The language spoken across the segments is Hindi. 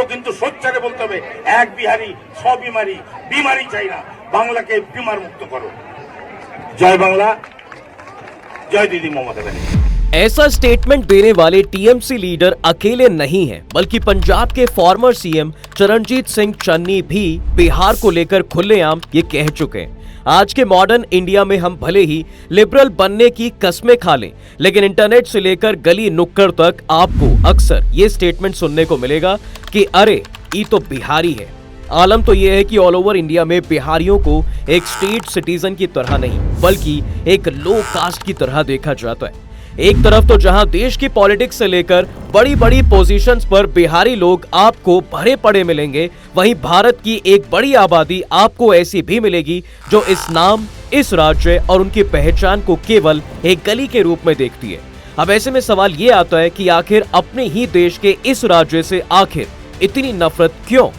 এটাও কিন্তু সোচ্চারে বলতে হবে, এক বিহারি ছ বিমারি, বিমারি চাই না, বাংলাকে বিমার মুক্ত করো। জয় বাংলা, জয় दीदी ममता बनर्जी। ऐसा स्टेटमेंट देने वाले टीएमसी लीडर अकेले नहीं हैं, बल्कि पंजाब के फॉर्मर सीएम चरणजीत सिंह चन्नी भी बिहार को लेकर खुलेआम ये कह चुके हैं। आज के मॉडर्न इंडिया में हम भले ही लिबरल बनने की कस्में खा लें, लेकिन इंटरनेट से लेकर गली नुक्कड़ तक आपको अक्सर ये स्टेटमेंट सुनने को मिलेगा कि अरे ये तो बिहारी है। आलम तो ये है कि ऑल ओवर इंडिया में बिहारियों को एक स्टेट सिटीजन की तरह नहीं, बल्कि एक लो कास्ट की तरह देखा जाता है। एक तरफ तो जहां देश की पॉलिटिक्स से लेकर बड़ी बड़ी पोजीशंस पर बिहारी लोग आपको भरे पड़े मिलेंगे, वहीं भारत की एक बड़ी आबादी आपको ऐसी भी मिलेगी जो इस नाम, इस राज्य और उनकी पहचान को केवल एक गली के रूप में देखती है। अब ऐसे में सवाल ये आता है कि आखिर अपने ही देश के इस राज्य से आखिर इतनी नफरत क्यों?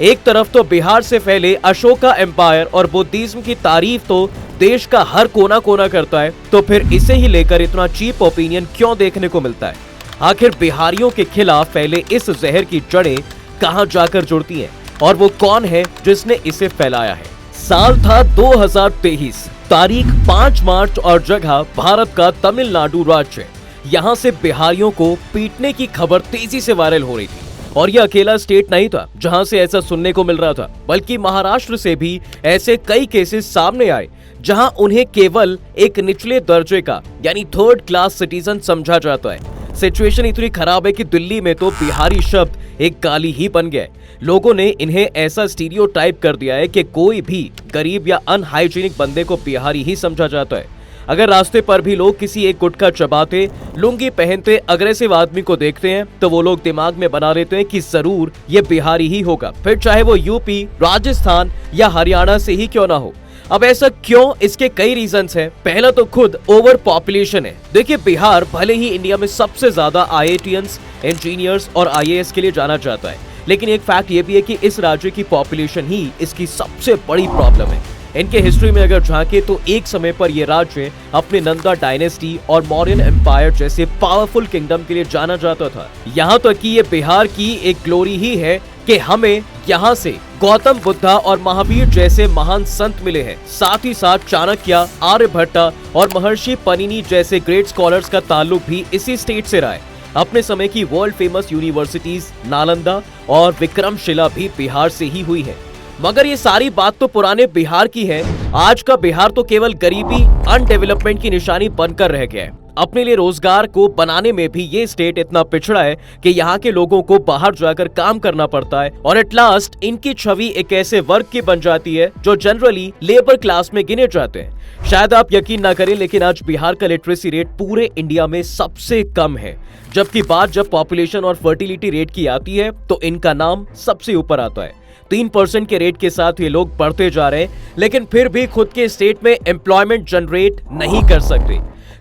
एक तरफ तो बिहार से फैले अशोका एम्पायर और बुद्धिज्म की तारीफ तो देश का हर कोना कोना करता है, तो फिर इसे ही लेकर इतना चीप ओपिनियन क्यों देखने को मिलता है? आखिर बिहारियों के खिलाफ फैले इस जहर की जड़ें कहां जाकर जुड़ती हैं और वो कौन है जिसने इसे फैलाया है? साल था 2023, तारीख 5 मार्च और जगह भारत का तमिलनाडु राज्य। यहाँ से बिहारियों को पीटने की खबर तेजी से वायरल हो रही थी, और यह अकेला स्टेट नहीं था जहां से ऐसा सुनने को मिल रहा था, बल्कि महाराष्ट्र से भी ऐसे कई केसेस सामने आए जहां उन्हें केवल एक निचले दर्जे का यानी थर्ड क्लास सिटीजन समझा जाता है। सिचुएशन इतनी खराब है कि दिल्ली में तो बिहारी शब्द एक गाली ही बन गया है। लोगों ने इन्हें ऐसा स्टीरियोटाइप कर दिया है कि कोई भी गरीब या अनहाइजीनिक बंदे को बिहारी ही समझा जाता है। अगर रास्ते पर भी लोग किसी एक गुटखा चबाते, लुंगी पहनते अग्रेसिव आदमी को देखते हैं तो वो लोग दिमाग में बना लेते हैं कि जरूर ये बिहारी ही होगा, फिर चाहे वो यूपी, राजस्थान या हरियाणा से ही क्यों ना हो। अब ऐसा क्यों? इसके कई रीजंस हैं। पहला तो खुद ओवर पॉपुलेशन है। देखिए, बिहार भले ही इंडिया में सबसे ज्यादा IITians, इंजीनियर्स और IAS के लिए जाना जाता है, लेकिन एक फैक्ट ये भी है कि इस राज्य की पॉपुलेशन ही इसकी सबसे बड़ी प्रॉब्लम है। इनके हिस्ट्री में अगर झांके तो एक समय पर यह राज्य अपने नंदा डायनेस्टी और मौर्यन एम्पायर जैसे पावरफुल किंगडम के लिए जाना जाता था। यहाँ तक कि ये बिहार की एक ग्लोरी ही है कि हमें यहाँ से गौतम बुद्धा और महावीर जैसे महान संत मिले हैं। साथ ही साथ चाणक्य, आर्यभट्टा और महर्षि पनिनी जैसे ग्रेट स्कॉलर्स का ताल्लुक भी इसी स्टेट से रहा है। अपने समय की वर्ल्ड फेमस यूनिवर्सिटीज नालंदा और विक्रमशिला भी बिहार से ही हुई है। मगर ये सारी बात तो पुराने बिहार की है। आज का बिहार तो केवल गरीबी, अनडेवलपमेंट की निशानी बनकर रह गया है। अपने लिए रोजगार को बनाने में भी ये स्टेट इतना पिछड़ा है कि यहाँ के लोगों को बाहर जाकर काम करना पड़ता है, और एट लास्ट इनकी छवि एक ऐसे वर्ग की बन जाती है जो जनरली लेबर क्लास में गिने जाते हैं। शायद आप यकीन ना करें, लेकिन आज बिहार का लिटरेसी रेट पूरे इंडिया में सबसे कम है, जबकि बात जब पॉपुलेशन और फर्टिलिटी रेट की आती है तो इनका नाम सबसे ऊपर आता है। 3% के रेट के साथ ये लोग बढ़ते जा रहे हैं, लेकिन फिर भी खुद के स्टेट में एम्प्लॉयमेंट जनरेट नहीं कर सकते।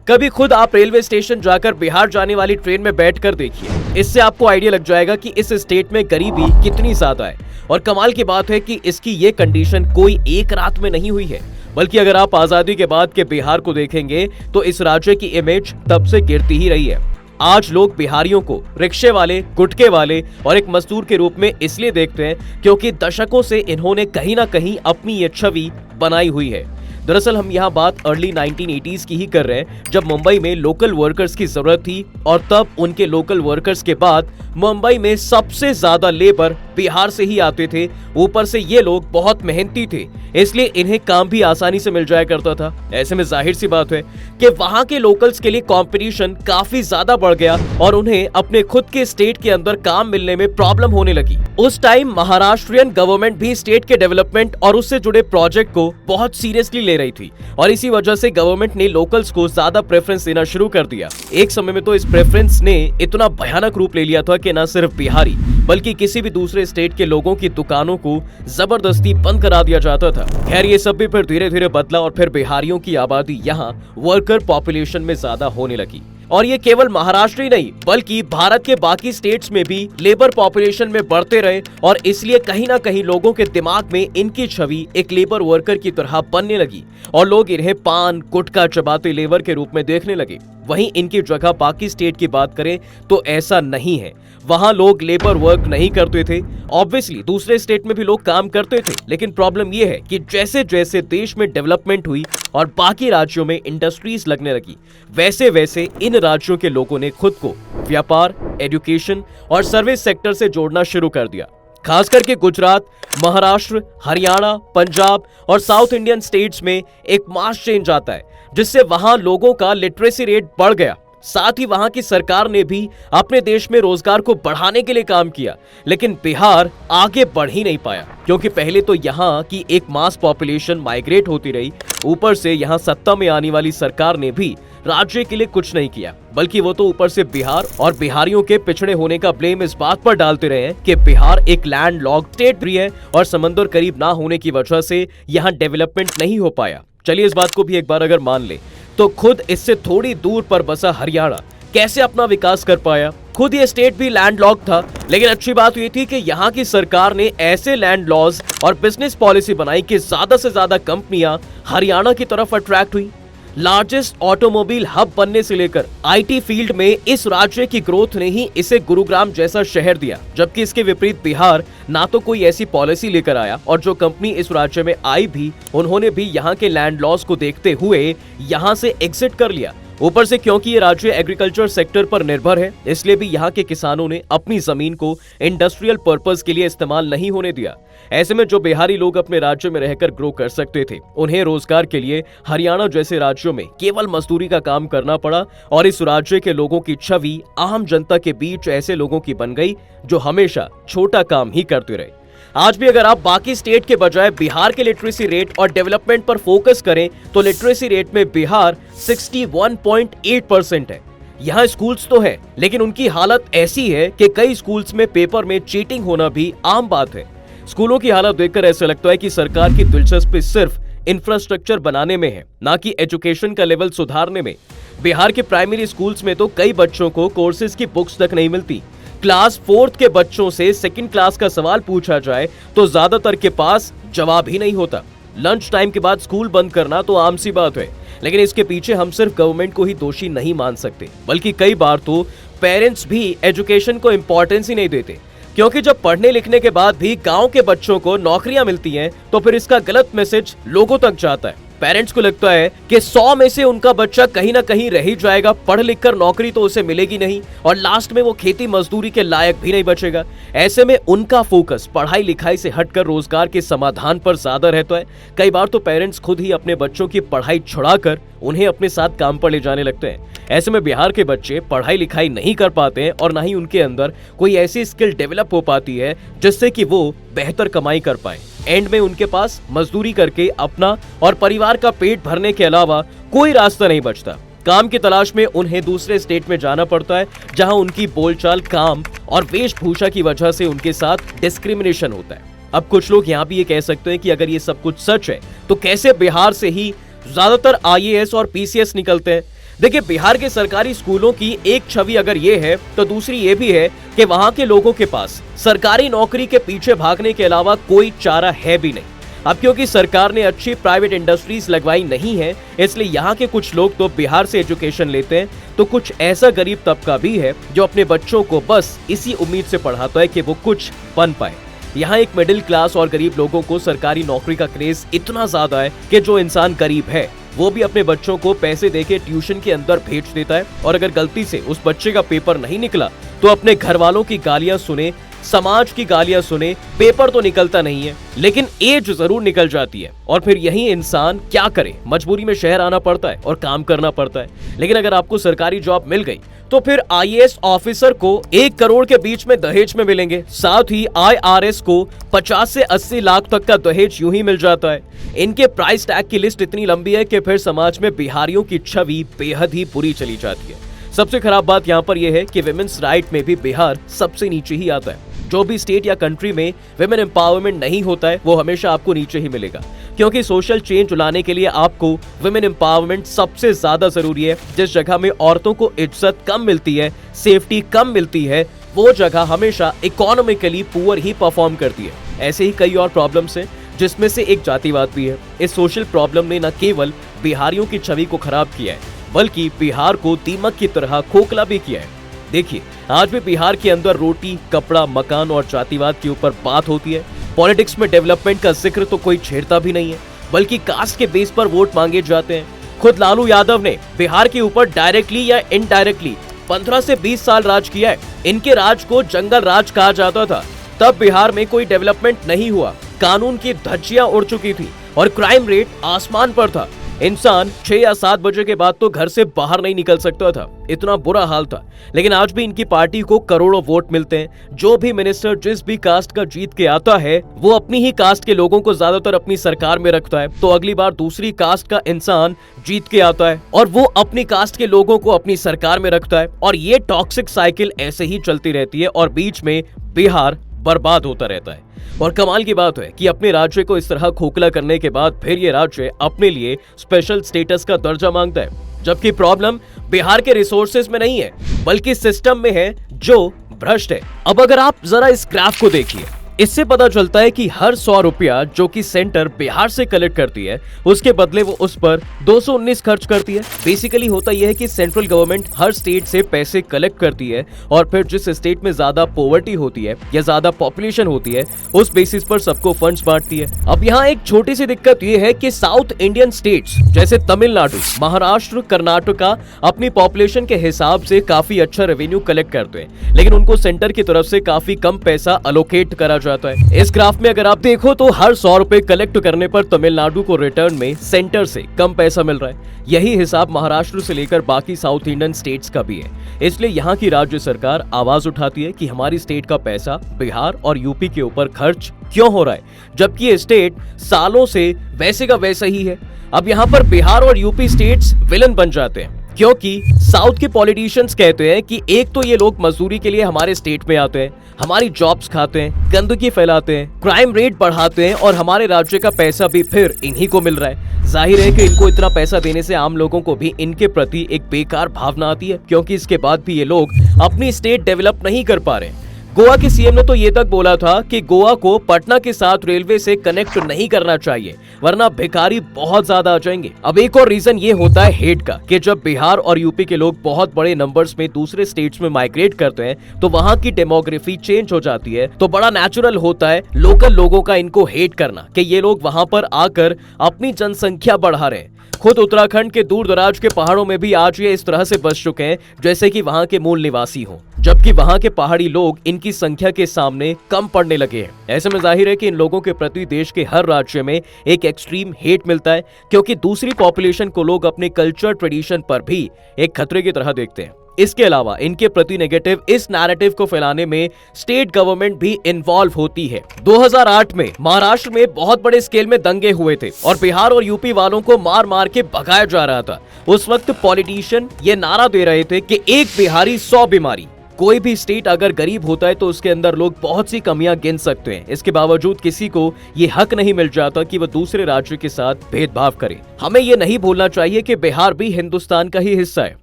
कभी खुद आप रेलवे स्टेशन जाकर बिहार जाने वाली ट्रेन में बैठकर देखिए, इससे आपको आइडिया लग जाएगा कि इस स्टेट में गरीबी कितनी ज्यादा है। और कमाल की बात है कि इसकी ये कंडीशन कोई एक रात में नहीं हुई है, बल्कि अगर आप आजादी के बाद के बिहार को देखेंगे तो इस राज्य की इमेज तब से गिरती ही रही है। आज लोग बिहारियों को रिक्शे वाले, गुटके वाले और एक मजदूर के रूप में इसलिए देखते हैं क्योंकि दशकों से इन्होंने कहीं ना कहीं अपनी ये छवि बनाई हुई है। दरअसल हम यहाँ बात अर्ली 1980s की ही कर रहे हैं, जब मुंबई में लोकल वर्कर्स की जरूरत थी, और तब उनके लोकल वर्कर्स के बाद मुंबई में सबसे ज्यादा लेबर बिहार से ही आते थे। ऊपर से ये लोग बहुत मेहनती थे, इसलिए इन्हें काम भी आसानी से मिल जाया करता था। ऐसे में जाहिर सी बात है कि वहां के लोकल्स के लिए कंपटीशन काफी ज्यादा बढ़ गया और उन्हें अपने खुद के स्टेट के अंदर काम मिलने में प्रॉब्लम होने लगी। उस टाइम महाराष्ट्रियन गवर्नमेंट भी स्टेट के डेवलपमेंट और उससे जुड़े प्रोजेक्ट को बहुत सीरियसली ले रही थी, और इसी वजह से गवर्नमेंट ने लोकल्स को ज्यादा प्रेफरेंस देना शुरू कर दिया। एक समय में तो इस प्रेफरेंस ने इतना भयानक रूप ले लिया था कि न सिर्फ बिहारी बल्कि किसी भी दूसरे स्टेट के लोगों की दुकानों को जबरदस्ती बंद करा दिया जाता था। खैर, ये सब भी फिर धीरे धीरे बदला और फिर बिहारियों की आबादी यहाँ वर्कर पॉपुलेशन में ज्यादा होने लगी। और ये केवल महाराष्ट्र ही नहीं बल्कि भारत के बाकी स्टेट्स में भी लेबर पॉपुलेशन में बढ़ते रहे, और इसलिए कहीं ना कहीं लोगों के दिमाग में इनकी छवि एक लेबर वर्कर की तरह बनने लगी और लोग इन्हें पान गुटखा चबाते लेबर के रूप में देखने लगे। वहीं इनकी जगह बाकी स्टेट की बात करें तो ऐसा नहीं है। वहां लोग लेबर वर्क नहीं करते थे। ऑब्वियसली दूसरे स्टेट में भी लोग काम करते थे, लेकिन प्रॉब्लम यह है कि जैसे जैसे देश में डेवलपमेंट हुई और बाकी राज्यों में इंडस्ट्रीज लगने लगी, वैसे वैसे इन राज्यों के लोगों ने खुद को व्यापार, एजुकेशन और सर्विस सेक्टर से जोड़ना शुरू कर दिया। खास करके गुजरात, महाराष्ट्र, हरियाणा, पंजाब और साउथ इंडियन स्टेट्स में एक मास चेंज आता है, जिससे वहां लोगों का लिटरेसी रेट बढ़ गया। साथ ही वहां की सरकार ने भी अपने देश में रोजगार को बढ़ाने के लिए काम किया, लेकिन बिहार आगे बढ़ ही नहीं पाया, क्योंकि पहले तो यहाँ की एक मास पॉपुलेशन माइग्रेट होती रही, ऊपर से यहाँ सत्ता में आने वाली सरकार ने भी राज्य के लिए कुछ नहीं किया, बल्कि वो तो ऊपर से बिहार और बिहारियों के पिछड़े होने का ब्लेम इस बात पर डालते रहे हैं कि बिहार एक लैंड लॉक्ड स्टेट भी है और समंदर करीब ना होने की वजह से यहाँ डेवलपमेंट नहीं हो पाया। चलिए इस बात को भी एक बार अगर मान ले तो खुद इससे थोड़ी दूर पर बसा हरियाणा कैसे अपना विकास कर पाया। खुद ये स्टेट भी लैंड लॉक था, लेकिन अच्छी बात ये थी कि यहाँ की सरकार ने ऐसे लैंड लॉज और बिजनेस पॉलिसी बनाई कि ज्यादा से ज्यादा कंपनियां हरियाणा की तरफ अट्रैक्ट हुई। लार्जेस्ट ऑटोमोबाइल हब बनने से लेकर आईटी फील्ड में इस राज्य की ग्रोथ ने ही इसे गुरुग्राम जैसा शहर दिया, जबकि इसके विपरीत बिहार ना तो कोई ऐसी पॉलिसी लेकर आया, और जो कंपनी इस राज्य में आई भी उन्होंने भी यहाँ के लैंड लॉस को देखते हुए यहाँ से एग्जिट कर लिया। ऊपर से क्योंकि ये राज्य एग्रीकल्चर सेक्टर पर निर्भर है, इसलिए भी यहाँ के किसानों ने अपनी जमीन को इंडस्ट्रियल पर्पस के लिए इस्तेमाल नहीं होने दिया। ऐसे में जो बिहारी लोग अपने राज्य में रहकर ग्रो कर सकते थे, उन्हें रोजगार के लिए हरियाणा जैसे राज्यों में केवल मजदूरी का काम करना पड़ा, और इस राज्य के लोगों की छवि आम जनता के बीच ऐसे लोगों की बन गई जो हमेशा छोटा काम ही करते रहे। आज भी अगर आप बाकी स्टेट के बजाय बिहार के लिटरेसी रेट और डेवलपमेंट पर फोकस करें तो लिटरेसी रेट में बिहार 61.8% है। यहाँ स्कूल्स तो है, लेकिन उनकी हालत ऐसी है कि कई स्कूल्स में पेपर में चीटिंग होना भी आम बात है। स्कूलों की हालत देखकर ऐसा लगता है कि सरकार की दिलचस्पी सिर्फ इंफ्रास्ट्रक्चर बनाने में है, ना कि एजुकेशन का लेवल सुधारने में। बिहार के प्राइमरी स्कूल्स में तो कई बच्चों को कोर्सेज की बुक्स तक नहीं मिलती। क्लास 4th के बच्चों से 2nd क्लास का सवाल पूछा जाए तो ज्यादातर के पास जवाब ही नहीं होता। लंच टाइम के बाद स्कूल बंद करना तो आम सी बात है, लेकिन इसके पीछे हम सिर्फ गवर्नमेंट को ही दोषी नहीं मान सकते, बल्कि कई बार तो पेरेंट्स भी एजुकेशन को इंपॉर्टेंस ही नहीं देते। क्योंकि जब पढ़ने लिखने के बाद भी गांव के बच्चों को नौकरियां मिलती हैं, तो फिर इसका गलत मैसेज लोगों तक जाता है। पेरेंट्स को लगता है कि 100 में से उनका बच्चा कहीं ना कहीं रह ही जाएगा, पढ़ लिख कर नौकरी तो उसे मिलेगी नहीं, और लास्ट में वो खेती मजदूरी के लायक भी नहीं बचेगा। ऐसे में उनका फोकस पढ़ाई लिखाई से हटकर रोजगार के समाधान पर ज्यादा रहता है। कई बार तो पेरेंट्स खुद ही अपने बच्चों की पढ़ाई छुड़ाकर उन्हें अपने साथ काम पर ले जाने लगते हैं। ऐसे में बिहार के बच्चे पढ़ाई लिखाई नहीं कर पाते हैं, और ना ही उनके अंदर कोई ऐसी स्किल डेवलप हो पाती है जिससे कि वो बेहतर कमाई कर पाए। एंड में उनके पास मजदूरी करके अपना और परिवार का पेट भरने के अलावा कोई रास्ता नहीं बचता। काम की तलाश में उन्हें दूसरे स्टेट में जाना पड़ता है, जहां उनकी बोलचाल, काम और वेशभूषा की वजह से उनके साथ डिस्क्रिमिनेशन होता है। अब कुछ लोग यहाँ भी ये कह सकते हैं कि अगर ये सब कुछ सच है तो कैसे बिहार से ही ज्यादातर IAS और PCS निकलते हैं। देखिए, बिहार के सरकारी स्कूलों की एक छवि अगर ये है तो दूसरी ये भी है कि वहां के लोगों के पास सरकारी नौकरी के पीछे भागने के अलावा कोई चारा है भी नहीं। अब क्योंकि सरकार ने अच्छी प्राइवेट इंडस्ट्रीज लगवाई नहीं है, इसलिए यहाँ के कुछ लोग तो बिहार से एजुकेशन लेते हैं, तो कुछ ऐसा गरीब तबका भी है जो अपने बच्चों को बस इसी उम्मीद से पढ़ाता है कि वो कुछ बन पाए। यहाँ एक मिडिल क्लास और गरीब लोगों को सरकारी नौकरी का क्रेज इतना ज्यादा है कि जो इंसान गरीब है वो भी अपने बच्चों को पैसे देके ट्यूशन के अंदर भेज देता है, और अगर गलती से उस बच्चे का पेपर नहीं निकला तो अपने घर वालों की गालियां सुने, समाज की गालियां सुने, पेपर तो निकलता नहीं है लेकिन एज जरूर निकल जाती है, और फिर यही इंसान क्या करे, मजबूरी में शहर आना पड़ता है और काम करना पड़ता है। लेकिन अगर आपको सरकारी जॉब मिल गई तो फिर IAS ऑफिसर को 1 करोड़ के बीच में दहेज में मिलेंगे, साथ ही IRS को 50 से 80 लाख तक का दहेज यूं ही मिल जाता है। इनके प्राइस टैग की लिस्ट इतनी लंबी है कि फिर समाज में बिहारियों की छवि बेहद ही बुरी चली जाती है। सबसे खराब बात यहाँ पर यह है कि विमेन्स राइट में भी बिहार सबसे नीचे ही आता है। जो भी स्टेट या कंट्री में विमेन एम्पावरमेंट नहीं होता है वो हमेशा आपको नीचे ही मिलेगा, क्योंकि सोशल चेंज लाने के लिए आपको विमेन एम्पावरमेंट सबसे ज्यादा जरूरी है। जिस जगह में औरतों को इज्जत कम मिलती है, सेफ्टी कम मिलती है, वो जगह हमेशा इकोनॉमिकली पुअर ही परफॉर्म करती है। ऐसे ही कई और प्रॉब्लम्स हैं, जिसमें से एक जातिवाद भी है। इस सोशल प्रॉब्लम ने न केवल बिहारियों की छवि को खराब किया है, बल्कि बिहार को दीमक की तरह खोखला भी किया है। देखिए, आज भी बिहार के अंदर रोटी, कपड़ा, मकान और जातिवाद के ऊपर बात होती है। पॉलिटिक्स में डेवलपमेंट का जिक्र तो कोई छेड़ता भी नहीं है, बल्कि कास्ट के बेस पर वोट मांगे जाते हैं। खुद लालू यादव ने बिहार के ऊपर डायरेक्टली या इनडायरेक्टली 15 से 20 साल राज किया है। इनके राज को जंगल राज कहा जाता था। तब बिहार में कोई डेवलपमेंट नहीं हुआ, कानून की धज्जियां उड़ चुकी थी और क्राइम रेट आसमान पर था। इंसान 6 या 7 बजे के बाद तो घर से बाहर नहीं निकल सकता था, इतना बुरा हाल था। लेकिन आज भी इनकी पार्टी को करोड़ों वोट मिलते हैं। जो भी मिनिस्टर जिस भी कास्ट का जीत के आता है, वो अपनी ही कास्ट के लोगों को ज्यादातर अपनी सरकार में रखता है। तो अगली बार दूसरी कास्ट का इंसान जीत के आता है और वो अपनी कास्ट के लोगों को अपनी सरकार में रखता है, और ये टॉक्सिक साइकिल ऐसे ही चलती रहती है और बीच में बिहार बर्बाद होता रहता है। और कमाल की बात है कि अपने राज्य को इस तरह खोखला करने के बाद फिर ये राज्य अपने लिए स्पेशल स्टेटस का दर्जा मांगता है, जबकि प्रॉब्लम बिहार के रिसोर्सेज में नहीं है, बल्कि सिस्टम में है जो भ्रष्ट है। अब अगर आप जरा इस ग्राफ को देखिए, इससे पता चलता है कि हर 100 रुपया जो कि सेंटर बिहार से कलेक्ट करती है, उसके बदले वो उस पर 219 खर्च करती है। बेसिकली होता यह है कि सेंट्रल गवर्नमेंट हर स्टेट से पैसे कलेक्ट करती है और फिर जिस स्टेट में ज्यादा पॉवर्टी होती है या ज्यादा पॉपुलेशन होती है, उस बेसिस पर सबको फंड्स बांटती है। अब यहाँ एक छोटी सी दिक्कत ये है कि साउथ इंडियन स्टेट्स जैसे तमिलनाडु, महाराष्ट्र, कर्नाटका अपनी पॉपुलेशन के हिसाब से काफी अच्छा रेवेन्यू कलेक्ट करते हैं, लेकिन उनको सेंटर की तरफ से काफी कम पैसा अलोकेट करा जाता है। इस ग्राफ में अगर आप देखो तो हर 100 रुपए कलेक्ट करने पर तमिलनाडु को रिटर्न में सेंटर से कम पैसा मिल रहा है। यही हिसाब महाराष्ट्र से लेकर बाकी साउथ इंडियन स्टेट्स का भी है। इसलिए यहाँ की राज्य सरकार आवाज उठाती है कि हमारी स्टेट का पैसा बिहार और यूपी के ऊपर खर्च क्यों हो रहा है, जबकि ये स्टेट सालों से वैसे का वैसा ही है। अब यहाँ पर बिहार और यूपी स्टेट्स विलन बन जाते हैं, क्योंकि साउथ के पॉलिटिशियंस कहते हैं कि एक तो ये लोग मजदूरी के लिए हमारे स्टेट में आते हैं, हमारी जॉब्स खाते हैं, गंदगी फैलाते हैं, क्राइम रेट बढ़ाते हैं और हमारे राज्य का पैसा भी फिर इन्हीं को मिल रहा है। जाहिर है कि इनको इतना पैसा देने से आम लोगों को भी इनके प्रति एक बेकार भावना आती है, क्योंकि इसके बाद भी ये लोग अपनी स्टेट डेवलप नहीं कर पा रहे। गोवा के सीएम ने तो ये तक बोला था कि गोवा को पटना के साथ रेलवे से कनेक्ट नहीं करना चाहिए, वरना भिखारी बहुत ज्यादा आ जाएंगे। अब एक और रीजन ये होता है हेट का, कि जब बिहार और यूपी के लोग बहुत बड़े नंबर्स में दूसरे स्टेट्स में माइग्रेट करते हैं तो वहां की डेमोग्राफी चेंज हो जाती है। तो बड़ा नेचुरल होता है लोकल लोगों का इनको हेट करना कि ये लोग वहां पर आकर अपनी जनसंख्या बढ़ा रहे हैं। खुद उत्तराखंड के दूर दराज के पहाड़ों में भी आज ये इस तरह से बस चुके हैं जैसे कि वहां के मूल निवासी हों, जबकि वहां के पहाड़ी लोग इनकी संख्या के सामने कम पड़ने लगे हैं। ऐसे में जाहिर है कि इन लोगों के प्रति देश के हर राज्य में एक एक्सट्रीम हेट मिलता है, क्योंकि दूसरी पॉपुलेशन को लोग अपने कल्चर ट्रेडिशन पर भी एक खतरे की तरह देखते हैं। इसके अलावा इनके प्रति नेगेटिव इस नैरेटिव को फैलाने में स्टेट गवर्नमेंट भी इन्वॉल्व होती है। 2008 में महाराष्ट्र में बहुत बड़े स्केल में दंगे हुए थे और बिहार और यूपी वालों को मार मार के भगाया जा रहा था। उस वक्त पॉलिटिशियन ये नारा दे रहे थे कि एक बिहारी 100 बीमारी। कोई भी स्टेट अगर गरीब होता है तो उसके अंदर लोग बहुत सी कमियां गिन सकते हैं, इसके बावजूद किसी को ये हक नहीं मिल जाता कि वह दूसरे राज्य के साथ भेदभाव करे। हमें ये नहीं भूलना चाहिए कि बिहार भी हिंदुस्तान का ही हिस्सा है।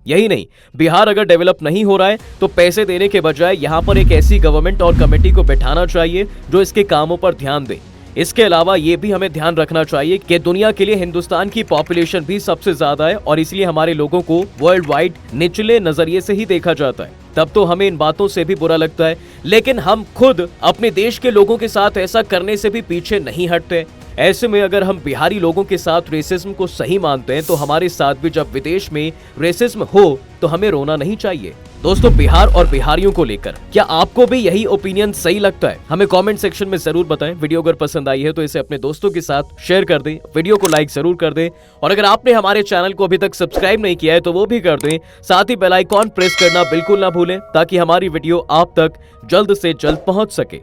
यही नहीं, बिहार अगर डेवलप नहीं हो रहा है तो पैसे देने के बजाय यहाँ पर एक ऐसी गवर्नमेंट और कमेटी को बैठाना चाहिए जो इसके कामों पर ध्यान दे। इसके अलावा ये भी हमें ध्यान रखना चाहिए कि दुनिया के लिए हिंदुस्तान की पॉपुलेशन भी सबसे ज्यादा है और इसलिए हमारे लोगों को वर्ल्ड वाइड निचले नजरिए से ही देखा जाता है। तब तो हमें इन बातों से भी बुरा लगता है, लेकिन हम खुद अपने देश के लोगों के साथ ऐसा करने से भी पीछे नहीं हटते। ऐसे में अगर हम बिहारी लोगों के साथ रेसिज्म को सही मानते हैं तो हमारे साथ भी जब विदेश में रेसिज्म हो तो हमें रोना नहीं चाहिए। दोस्तों, बिहार और बिहारियों को लेकर क्या आपको भी यही ओपिनियन सही लगता है? हमें कमेंट सेक्शन में जरूर बताएं। वीडियो अगर पसंद आई है तो इसे अपने दोस्तों के साथ शेयर कर दें, वीडियो को लाइक जरूर कर दें और अगर आपने हमारे चैनल को अभी तक सब्सक्राइब नहीं किया है तो वो भी कर दें। साथ ही बेल आइकॉन प्रेस करना बिल्कुल ना भूलें ताकि हमारी वीडियो आप तक जल्द से जल्द पहुंच सके।